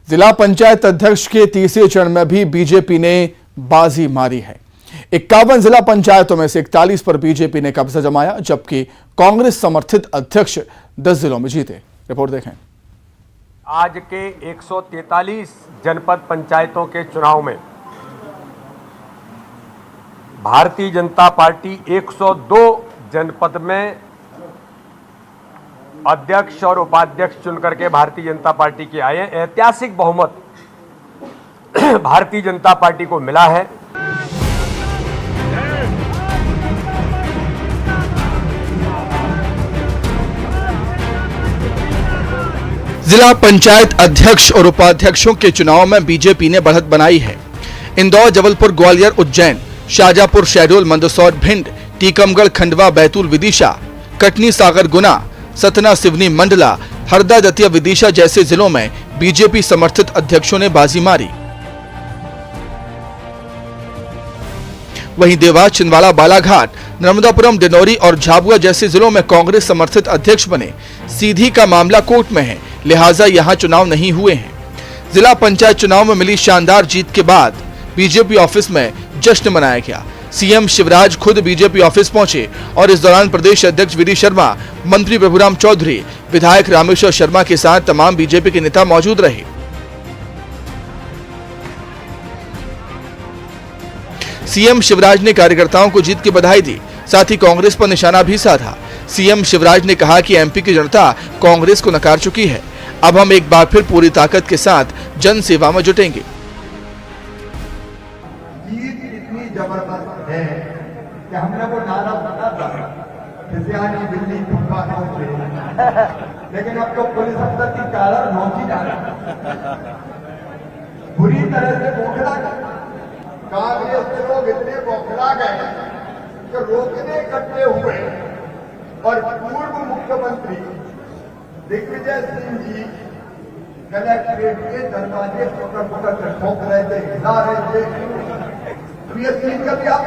जिला पंचायत अध्यक्ष के तीसरे चरण में भी बीजेपी ने बाजी मारी है। 51 जिला पंचायतों में से 41 पर बीजेपी ने कब्जा जमाया, जबकि कांग्रेस समर्थित अध्यक्ष 10 जिलों में जीते। रिपोर्ट देखें। आज के 143 जनपद पंचायतों के चुनाव में भारतीय जनता पार्टी 102 जनपद में अध्यक्ष और उपाध्यक्ष चुनकर के भारतीय जनता पार्टी के आए। ऐतिहासिक बहुमत भारतीय जनता पार्टी को मिला है। जिला पंचायत अध्यक्ष और उपाध्यक्षों के चुनाव में बीजेपी ने बढ़त बनाई है। इंदौर, जबलपुर, ग्वालियर, उज्जैन, शाजापुर, शहडोल, मंदसौर, भिंड, टीकमगढ़, खंडवा, बैतूल, विदिशा, कटनी, सागर, गुना, सतना, सिवनी, मंडला, हरदा, दतिया, विदिशा जैसे जिलों में बीजेपी समर्थित अध्यक्षों ने बाजी मारी। वहीं देवास, छिंदवाड़ा, बालाघाट, नर्मदापुरम, डिंडौरी और झाबुआ जैसे जिलों में कांग्रेस समर्थित अध्यक्ष बने। सीधी का मामला कोर्ट में है, लिहाजा यहां चुनाव नहीं हुए हैं। जिला पंचायत चुनाव में मिली शानदार जीत के बाद बीजेपी ऑफिस में जश्न मनाया गया। सीएम शिवराज खुद बीजेपी ऑफिस पहुंचे और इस दौरान प्रदेश अध्यक्ष वी डी शर्मा, मंत्री प्रभुराम चौधरी, विधायक रामेश्वर शर्मा के साथ तमाम बीजेपी के नेता मौजूद रहे। सीएम शिवराज ने कार्यकर्ताओं को जीत की बधाई दी, साथ ही कांग्रेस पर निशाना भी साधा। सीएम शिवराज ने कहा कि एमपी की जनता कांग्रेस को नकार चुकी है, अब हम एक बार फिर पूरी ताकत के साथ जन सेवा में जुटेंगे। जबरदस्त है कि हमने वो नारा बता था, फिजियानी बिल्ली फुटपा नौकरी, लेकिन अब तो पुलिस अफसर की कॉलर नौकरी डाला बुरी तरह से बौखला गए। कांग्रेस के लोग इतने बौखला गए कि रोकने इकट्ठे हुए और पूर्व मुख्यमंत्री दिग्विजय सिंह जी कलेक्ट्रेट के दरवाजे पकड़ पकड़ कर ठोक रहे थे, हिला रहे थे। ये सीट कभी आप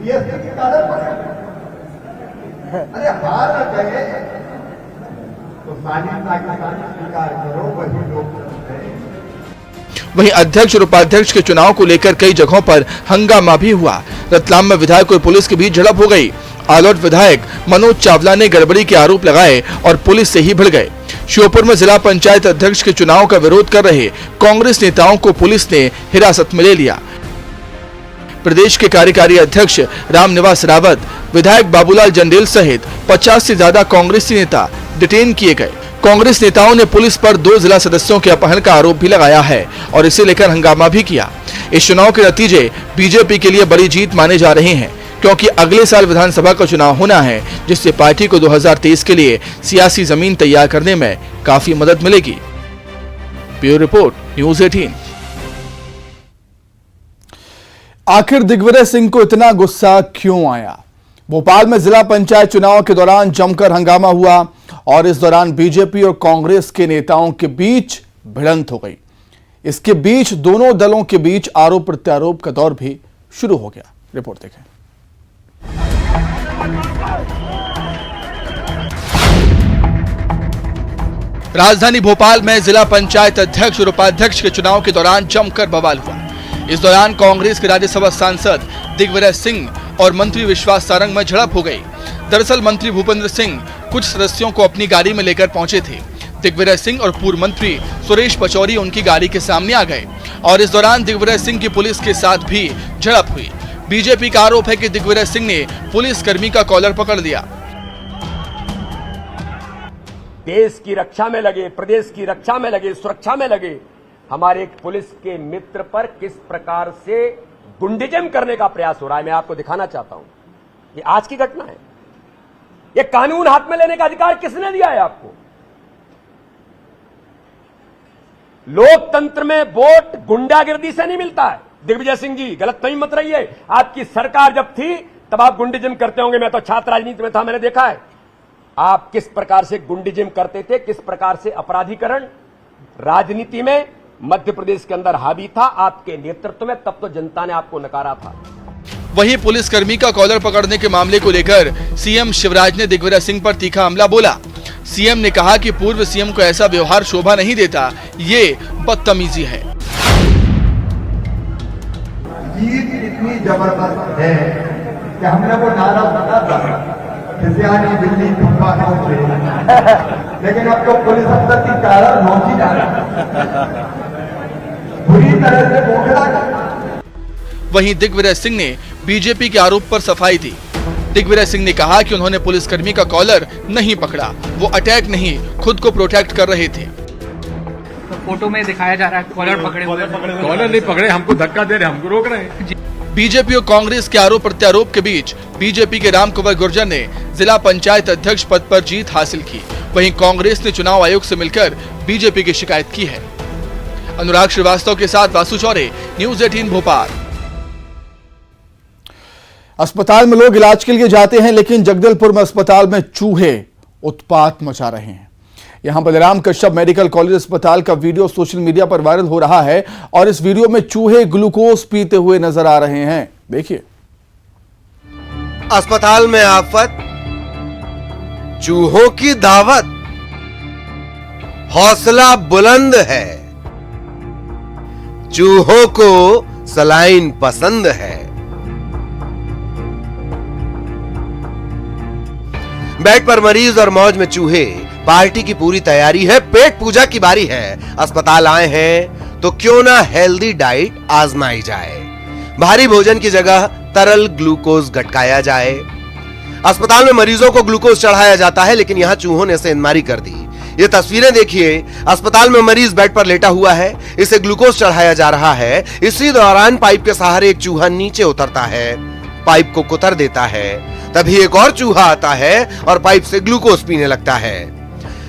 ये सीट की कादर पकड़, अरे हार न गए तो पाकिस्तानी स्वीकार करो, वही लोग। वहीं अध्यक्ष और उपाध्यक्ष के चुनाव को लेकर कई जगहों पर हंगामा भी हुआ। रतलाम में विधायक और पुलिस के बीच झड़प हो गई। आलोट विधायक मनोज चावला ने गड़बड़ी के आरोप लगाए और पुलिस से ही भिड़ गए। श्योपुर में जिला पंचायत अध्यक्ष के चुनाव का विरोध कर रहे कांग्रेस नेताओं को पुलिस ने हिरासत में ले लिया। प्रदेश के कार्यकारी अध्यक्ष रामनिवास रावत, विधायक बाबूलाल जंडेल सहित 50 से ज्यादा कांग्रेसी नेता डिटेन किए गए। कांग्रेस नेताओं ने पुलिस पर 2 जिला सदस्यों के अपहरण का आरोप भी लगाया है और इसे लेकर हंगामा भी किया। इस चुनाव के नतीजे बीजेपी के लिए बड़ी जीत माने जा रहे हैं, क्योंकि अगले साल विधानसभा का चुनाव होना है, जिससे पार्टी को 2023 के लिए सियासी जमीन तैयार करने में काफी मदद मिलेगी। Bureau report, news 18। आखिर दिग्विजय सिंह को इतना गुस्सा क्यों आया? भोपाल में जिला पंचायत चुनाव के दौरान जमकर हंगामा हुआ और इस दौरान बीजेपी और कांग्रेस के नेताओं के बीच भिड़ंत हो गई। इसके बीच दोनों दलों के बीच आरोप प्रत्यारोप का दौर भी शुरू हो गया। रिपोर्ट देखें। राजधानी भोपाल में जिला पंचायत अध्यक्ष और उपाध्यक्ष के चुनाव के दौरान जमकर बवाल हुआ। इस दौरान कांग्रेस के राज्यसभा सांसद दिग्विजय सिंह और मंत्री विश्वास सारंग में झड़प हो गई। दरअसल मंत्री भूपेंद्र सिंह कुछ सदस्यों को अपनी गाड़ी में लेकर पहुंचे थे। दिग्विजय सिंह और पूर्व मंत्री सुरेश पचौरी उनकी गाड़ी के सामने आ गए और इस दौरान दिग्विजय सिंह की पुलिस के साथ भी झड़प हुई। बीजेपी का आरोप है कि दिग्विजय सिंह ने पुलिस कर्मी का कॉलर पकड़ लिया। देश की रक्षा में लगे, प्रदेश की रक्षा में लगे, सुरक्षा में लगे हमारे एक पुलिस के मित्र पर किस प्रकार से गुंडिज्म करने का प्रयास हो रहा है, मैं आपको दिखाना चाहता हूं। ये आज की घटना है। ये कानून हाथ में लेने का अधिकार किसने दिया है आपको? लोकतंत्र में वोट गुंडागिर्दी से नहीं मिलता है। दिग्विजय सिंह जी, गलतफहमी मत रहिए। आपकी सरकार जब थी तब आप गुंडिज्म करते होंगे, मैं तो छात्र राजनीति में था, मैंने देखा है आप किस प्रकार से गुंडिज्म करते थे, किस प्रकार से अपराधीकरण राजनीति में मध्य प्रदेश के अंदर हावी था आपके नेतृत्व में। तब तो जनता ने आपको नकारा था। वहीं पुलिसकर्मी का कॉलर पकड़ने के मामले को लेकर सीएम शिवराज ने दिग्विजय सिंह पर तीखा हमला बोला। सीएम ने कहा कि पूर्व सीएम को ऐसा व्यवहार शोभा नहीं देता, ये बदतमीजी है। जीत इतनी जबरदस्त है कि हमने वो नारा सुना था, खिसियानी बिल्ली खंभा नोच रही, लेकिन अब तो पुलिस अफसर की कारा नोची जा रही, बुरी तरह से बोखला। वहीं दिग्विजय सिंह ने बीजेपी के आरोप पर सफाई दी। दिग्विजय सिंह ने कहा कि उन्होंने पुलिसकर्मी का कॉलर नहीं पकड़ा, वो अटैक नहीं, खुद को प्रोटेक्ट कर रहे थे। तो फोटो में दिखाया जा रहा है कॉलर पकड़े हुए। कॉलर नहीं पकड़े, हमको धक्का दे रहे, हमको रोक रहे हैं। बीजेपी और कांग्रेस के आरोप प्रत्यारोप के बीच बीजेपी के रामकुंवर गुर्जर ने जिला पंचायत अध्यक्ष पद पर जीत हासिल की। वहीं कांग्रेस ने चुनाव आयोग से मिलकर बीजेपी की शिकायत की है। अनुराग श्रीवास्तव के साथ वासु चौरे, न्यूज 18 भोपाल। अस्पताल में लोग इलाज के लिए जाते हैं, लेकिन जगदलपुर में अस्पताल में चूहे उत्पात मचा रहे हैं। यहां बलराम कश्यप मेडिकल कॉलेज अस्पताल का वीडियो सोशल मीडिया पर वायरल हो रहा है और इस वीडियो में चूहे ग्लूकोज पीते हुए नजर आ रहे हैं। देखिए। अस्पताल में आफत, चूहों की दावत, हौसला बुलंद है, चूहों को सलाइन पसंद है। बेड पर मरीज और मौज में चूहे, पार्टी की पूरी तैयारी है, पेट पूजा की बारी है। अस्पताल आए हैं तो क्यों ना हेल्दी डाइट आजमाई जाए, भारी भोजन की जगह तरल ग्लूकोज गटकाया जाए। अस्पताल में मरीजों को ग्लूकोज चढ़ाया जाता है, लेकिन यहां चूहों ने सेंधमारी कर दी। ये तस्वीरें देखिए, अस्पताल में मरीज बेड पर लेटा हुआ है, इसे ग्लूकोज चढ़ाया जा रहा है। इसी दौरान पाइप के सहारे एक चूहा नीचे उतरता है, पाइप को कुतर देता है। तभी एक और चूहा आता है और पाइप से ग्लूकोज पीने लगता है।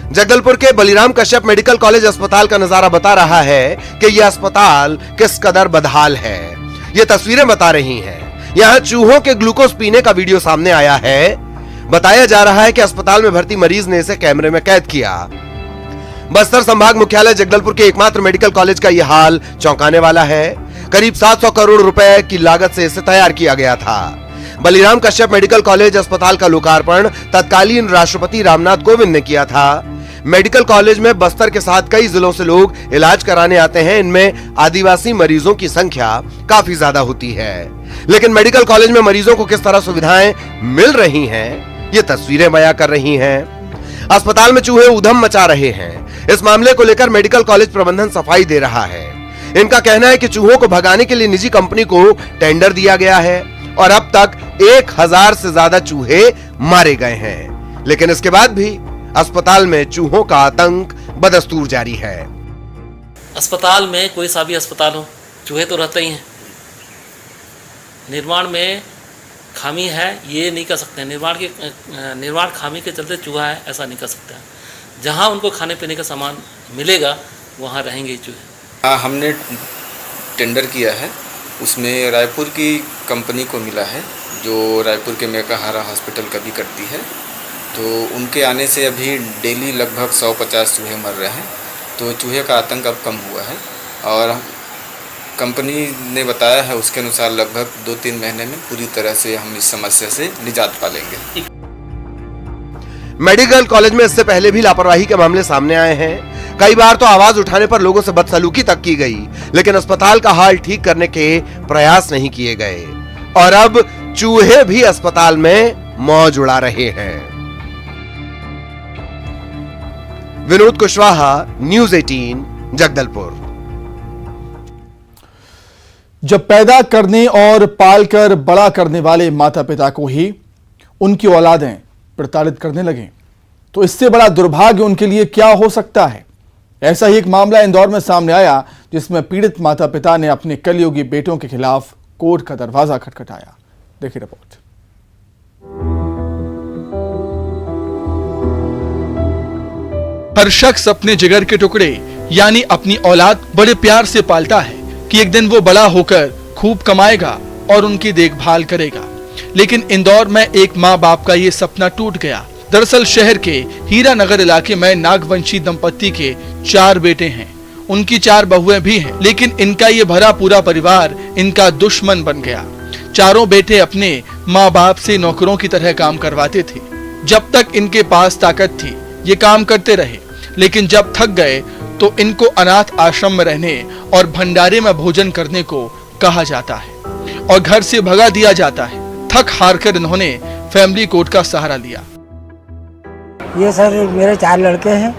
जगदलपुर के बलराम कश्यप मेडिकल कॉलेज अस्पताल का नजारा बता रहा है कि यह अस्पताल किस कदर बदहाल है। ये तस्वीरें बता रही हैं। यहां चूहों के ग्लूकोज पीने का वीडियो सामने आया है। बताया जा रहा है कि अस्पताल में भर्ती मरीज ने इसे कैमरे में कैद किया। बस्तर संभाग मुख्यालय जगदलपुर के एकमात्र मेडिकल कॉलेज का यह हाल चौंकाने वाला है। करीब 700 करोड़ रुपए की लागत से इसे तैयार किया गया था। बलराम कश्यप मेडिकल कॉलेज अस्पताल का लोकार्पण तत्कालीन राष्ट्रपति रामनाथ कोविंद ने किया था। मेडिकल कॉलेज में बस्तर के साथ कई जिलों से लोग इलाज कराने आते हैं। इनमें आदिवासी मरीजों की संख्या काफी ज्यादा होती है, लेकिन मेडिकल कॉलेज में मरीजों को किस तरह सुविधाएं मिल रही हैं, ये तस्वीरें बयां कर रही हैं। अस्पताल में चूहे उधम मचा रहे हैं। इस मामले को लेकर मेडिकल कॉलेज प्रबंधन सफाई दे रहा है। इनका कहना है कि चूहों को भगाने के लिए निजी कंपनी को टेंडर दिया गया है और अब तक 1000 से ज्यादा चूहे मारे गए हैं, लेकिन इसके बाद भी अस्पताल में चूहों का आतंक बदस्तूर जारी है। अस्पताल में कोई सा भी अस्पताल हो, चूहे तो रहते ही हैं। निर्माण में खामी है, ये नहीं कर सकते। निर्माण खामी के चलते चूहा है, ऐसा नहीं कर सकते। जहां उनको खाने पीने का सामान मिलेगा वहां रहेंगे चूहे। हमने टेंडर किया है, उसमें रायपुर की कंपनी को मिला है जो रायपुर के मेकाहारा हॉस्पिटल का भी करती है। तो उनके आने से अभी डेली लगभग 150 चूहे मर रहे हैं। तो चूहे का आतंक अब कम हुआ है और कंपनी ने बताया है उसके अनुसार लगभग 2-3 महीने में पूरी तरह से हम इस समस्या से निजात पा लेंगे। मेडिकल कॉलेज में इससे पहले भी लापरवाही के मामले सामने आए हैं। कई बार तो आवाज उठाने पर लोगों से बदसलूकी तक की गई, लेकिन अस्पताल का हाल ठीक करने के प्रयास नहीं किए गए और अब चूहे भी अस्पताल में मौज उड़ा रहे हैं। विनोद कुशवाहा, न्यूज 18, जगदलपुर। जब पैदा करने और पालकर बड़ा करने वाले माता पिता को ही उनकी औलादें प्रताड़ित करने लगे, तो इससे बड़ा दुर्भाग्य उनके लिए क्या हो सकता है। ऐसा ही एक मामला इंदौर में सामने आया, जिसमें पीड़ित माता पिता ने अपने कलयुगी बेटों के खिलाफ कोर्ट का दरवाजा खटखटाया। देखिए रिपोर्ट। हर शख्स अपने जिगर के टुकड़े यानी अपनी औलाद बड़े प्यार से पालता है कि एक दिन वो बड़ा होकर खूब कमाएगा और उनकी देखभाल करेगा, लेकिन इंदौर में एक माँ बाप का ये सपना टूट गया। दरअसल शहर के हीरा नगर इलाके में नागवंशी दंपत्ति के 4 बेटे हैं। उनकी 4 बहुएं भी हैं, लेकिन इनका ये भरा पूरा परिवार इनका दुश्मन बन गया। चारों बेटे अपने माँ बाप से नौकरों की तरह काम करवाते थे। जब तक इनके पास ताकत थी, ये काम करते रहे, लेकिन जब थक गए तो इनको अनाथ आश्रम में रहने और भंडारे में भोजन करने को कहा जाता है और घर से भगा दिया जाता है। थक हार कर इन्होंने फैमिली कोर्ट का सहारा लिया। ये सर मेरे 4 लड़के हैं,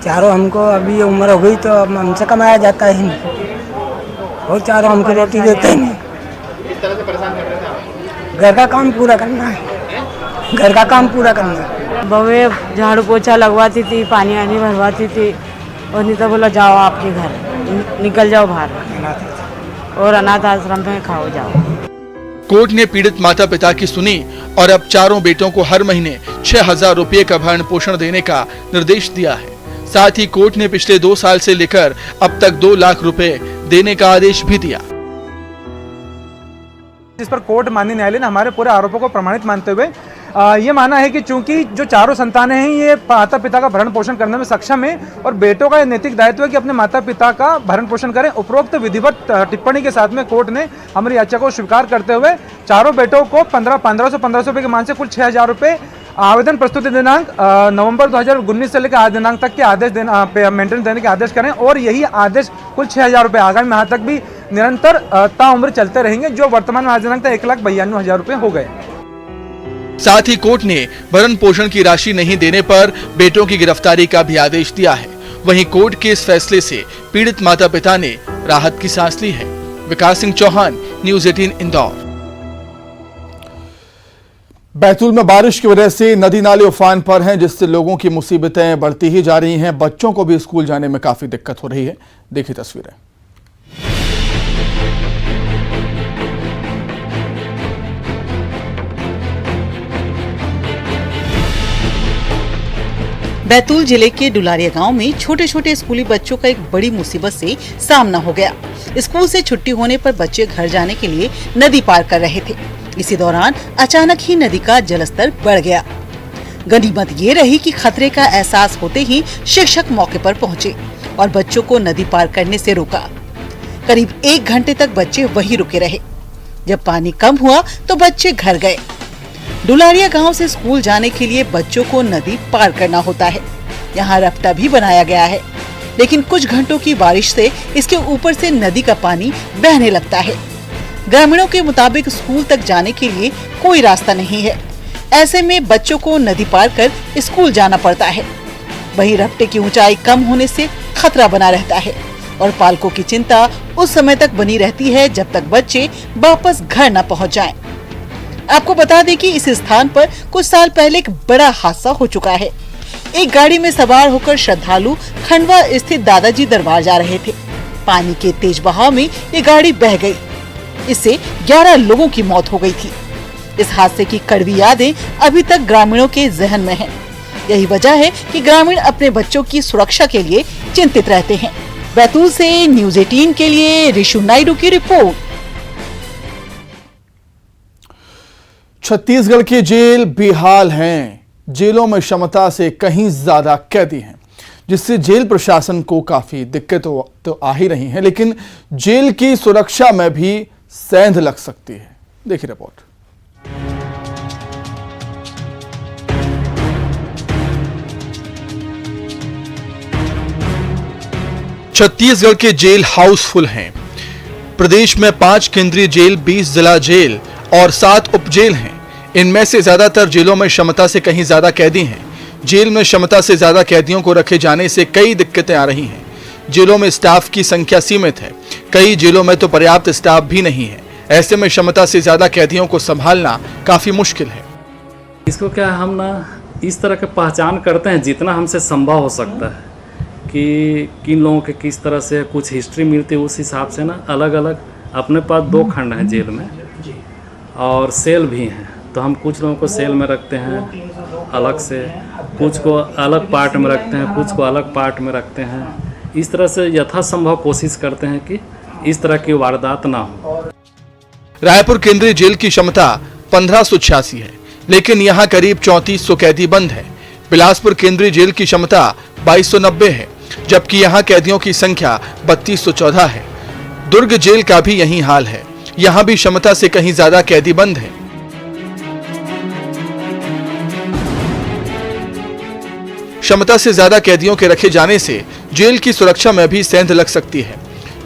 चारों हमको अभी उम्र हो गई तो अब हमसे कमाया जाता ही नहीं और चारों हमको रोटी देते ही नहीं। इस तरह से परेशान कर रहे थे आप? घर का काम पूरा करना है, घर का काम पूरा करना है। बवे झाड़ू पोछा लगवाती थी, पानी आनी भरवाती थी और नहीं तो बोला जाओ आपके घर, निकल जाओ बाहर और अनाथ आश्रम में खाओ जाओ। कोर्ट ने पीड़ित माता पिता की सुनी और अब चारों बेटों को हर महीने 6,000 रुपये का भरण पोषण देने का निर्देश दिया है। साथ ही कोर्ट ने पिछले 2 साल से लेकर अब तक 2 लाख रुपए देने का आदेश भी दिया। जिस पर कोर्ट माननीय न्यायालय ने हमारे पूरे आरोपों को प्रमाणित मानते हुए ये माना है कि चूंकि जो चारों संतानें हैं ये माता पिता का भरण पोषण करने में सक्षम है और बेटों का नैतिक दायित्व है कि अपने माता पिता का भरण पोषण करें। उपरोक्त विधिवत टिप्पणी के साथ में कोर्ट ने हमारी याचिका को स्वीकार करते हुए चारों बेटों को 1500 रुपये के मान से कुल 6,000 रुपये आवेदन प्रस्तुति दिनांक नवंबर 2019 से लेकर आज दिनांक तक के आदेश मेंटेनेंस देने के आदेश करें और यही आदेश कुल 6,000 रुपये आगामी माह तक भी निरंतर ताउम्र चलते रहेंगे, जो वर्तमान में आज दिनांक तक 1,92,000 रुपये हो गए। साथ ही कोर्ट ने भरण पोषण की राशि नहीं देने पर बेटों की गिरफ्तारी का भी आदेश दिया है। वहीं कोर्ट के इस फैसले से पीड़ित माता पिता ने राहत की सांस ली है। विकास सिंह चौहान, न्यूज़ 18 इंदौर। बैतूल में बारिश की वजह से नदी नाले उफान पर हैं, जिससे लोगों की मुसीबतें बढ़ती ही जा रही हैं। बच्चों को भी स्कूल जाने में काफी दिक्कत हो रही है। देखिए तस्वीरें। बैतूल जिले के डुलारिया गांव में छोटे छोटे स्कूली बच्चों का एक बड़ी मुसीबत से सामना हो गया। स्कूल से छुट्टी होने पर बच्चे घर जाने के लिए नदी पार कर रहे थे। इसी दौरान अचानक ही नदी का जलस्तर बढ़ गया। गनीमत ये रही कि खतरे का एहसास होते ही शिक्षक मौके पर पहुंचे और बच्चों को नदी पार करने से रोका। करीब 1 घंटे तक बच्चे वहीं रुके रहे। जब पानी कम हुआ तो बच्चे घर गए। डुलारिया गांव से स्कूल जाने के लिए बच्चों को नदी पार करना होता है। यहाँ रफ्ता भी बनाया गया है, लेकिन कुछ घंटों की बारिश से इसके ऊपर से नदी का पानी बहने लगता है। ग्रामीणों के मुताबिक स्कूल तक जाने के लिए कोई रास्ता नहीं है। ऐसे में बच्चों को नदी पार कर स्कूल जाना पड़ता है। वहीं रफ्ते की ऊंचाई कम होने से खतरा बना रहता है और पालकों की चिंता उस समय तक बनी रहती है जब तक बच्चे वापस घर न पहुंच जाएं। आपको बता दें कि इस स्थान पर कुछ साल पहले एक बड़ा हादसा हो चुका है। एक गाड़ी में सवार होकर श्रद्धालु खंडवा स्थित दादाजी दरबार जा रहे थे। पानी के तेज बहाव में ये गाड़ी बह गई। इससे 11 लोगों की मौत हो गई थी। इस हादसे की कड़वी यादें अभी तक ग्रामीणों के जहन में हैं। यही वजह है कि ग्रामीण अपने बच्चों की सुरक्षा के लिए चिंतित रहते हैं। बैतूल से न्यूज़ 18 के लिए ऋषु नायडू की रिपोर्ट। छत्तीसगढ़ की जेल बेहाल हैं। जेलों में क्षमता से कहीं ज्यादा कैदी हैं, जिससे जेल प्रशासन को काफी दिक्कत तो आ ही रही है, लेकिन जेल की सुरक्षा में भी सेंध लग सकती है। देखिए रिपोर्ट। छत्तीसगढ़ के जेल हाउसफुल हैं। प्रदेश में 5 केंद्रीय जेल, 20 जिला जेल और 7 उप जेल हैं। इनमें से ज्यादातर जेलों में क्षमता से कहीं ज्यादा कैदी हैं। जेल में क्षमता से ज्यादा कैदियों को रखे जाने से कई दिक्कतें आ रही हैं। जेलों में स्टाफ की संख्या सीमित है। कई जेलों में तो पर्याप्त स्टाफ भी नहीं है। ऐसे में क्षमता से ज्यादा कैदियों को संभालना काफी मुश्किल है। इसको क्या हम ना इस तरह की पहचान करते हैं जितना हमसे संभव हो सकता है कि किन लोगों के किस तरह से कुछ हिस्ट्री मिलती है। उस हिसाब से ना अलग अलग अपने पास 2 खंड हैं जेल में और सेल भी हैं। तो हम कुछ लोगों को सेल में रखते हैं अलग से, कुछ को अलग पार्ट में रखते हैं, कुछ को अलग पार्ट में रखते हैं। इस तरह से यथासंभव कोशिश करते हैं कि इस तरह की वारदात ना हो। रायपुर केंद्रीय जेल की क्षमता 1586 है, लेकिन यहाँ करीब 3400 कैदी बंद है। बिलासपुर केंद्रीय जेल की क्षमता 2290 है, जबकि यहाँ कैदियों की संख्या 3214 है। दुर्ग जेल का भी यही हाल है। यहाँ भी क्षमता से कहीं ज्यादा कैदी बंद है। क्षमता से ज्यादा कैदियों के रखे जाने से जेल की सुरक्षा में भी सेंध लग सकती है।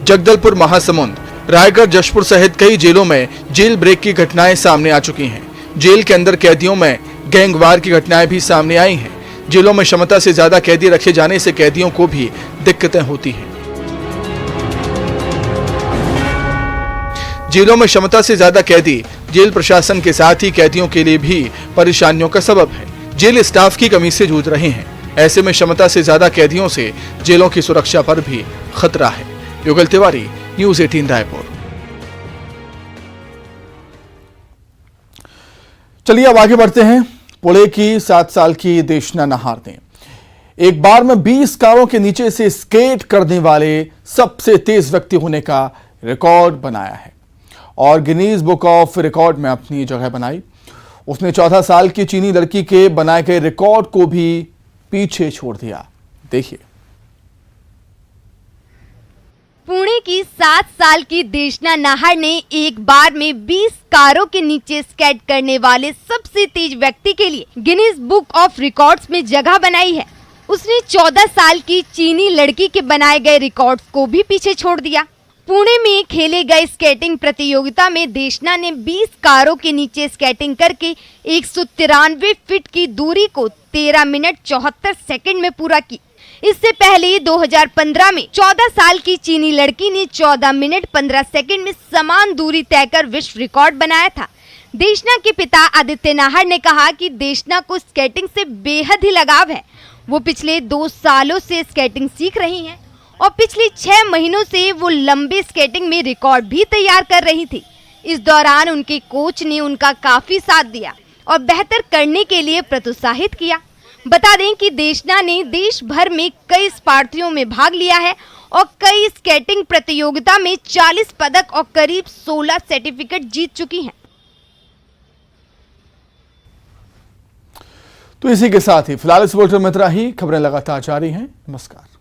जगदलपुर, महासमुंद, रायगढ़, जशपुर सहित कई जेलों में जेल ब्रेक की घटनाएं सामने आ चुकी हैं। जेल के अंदर कैदियों में गैंगवार की घटनाएं भी सामने आई हैं। जेलों में क्षमता से ज्यादा कैदी रखे जाने से कैदियों को भी दिक्कतें होती हैं। जेलों में क्षमता से ज्यादा कैदी जेल प्रशासन के साथ ही कैदियों के लिए भी परेशानियों का सबब है। जेल स्टाफ की कमी से जूझ रहे हैं। ऐसे में क्षमता से ज्यादा कैदियों से जेलों की सुरक्षा पर भी खतरा है। युगल तिवारी, न्यूज़ 18 रायपुर। चलिए अब आगे बढ़ते हैं। पुणे की 7 साल की देशना नाहर ने एक बार में 20 कारों के नीचे से स्केट करने वाले सबसे तेज व्यक्ति होने का रिकॉर्ड बनाया है और गिनीज बुक ऑफ रिकॉर्ड में अपनी जगह बनाई। उसने 14 साल की चीनी लड़की के बनाए गए रिकॉर्ड को भी पीछे छोड़ दिया। देखिए। पुणे की 7 साल की देशना नाहर ने एक बार में 20 कारों के नीचे स्केट करने वाले सबसे तेज व्यक्ति के लिए गिनीज बुक ऑफ रिकॉर्ड्स में जगह बनाई है। उसने 14 साल की चीनी लड़की के बनाए गए रिकॉर्ड्स को भी पीछे छोड़ दिया। पुणे में खेले गए स्केटिंग प्रतियोगिता में देशना ने 20 कारों के नीचे स्केटिंग करके 193 फीट की दूरी को 13 मिनट 74 सेकंड में पूरा की। इससे पहले 2015 में 14 साल की चीनी लड़की ने 14 मिनट 15 सेकंड में समान दूरी तय कर विश्व रिकॉर्ड बनाया था। देशना के पिता आदित्य नाहर ने कहा कि देशना को स्केटिंग से बेहद ही लगाव है। वो पिछले 2 सालों से स्केटिंग सीख रही हैं और पिछले 6 महीनों से वो लंबे स्केटिंग में रिकॉर्ड भी तैयार कर रही थी। इस दौरान उनके कोच ने उनका काफी साथ दिया और बेहतर करने के लिए प्रोत्साहित किया। बता दें कि देशना ने देश भर में कई स्पर्धाओं में भाग लिया है और कई स्केटिंग प्रतियोगिता में 40 पदक और करीब 16 सर्टिफिकेट जीत चुकी हैं। तो इसी के साथ ही फिलहाल इस बुलेटिन में इतना ही। खबरें लगातार जारी हैं। नमस्कार।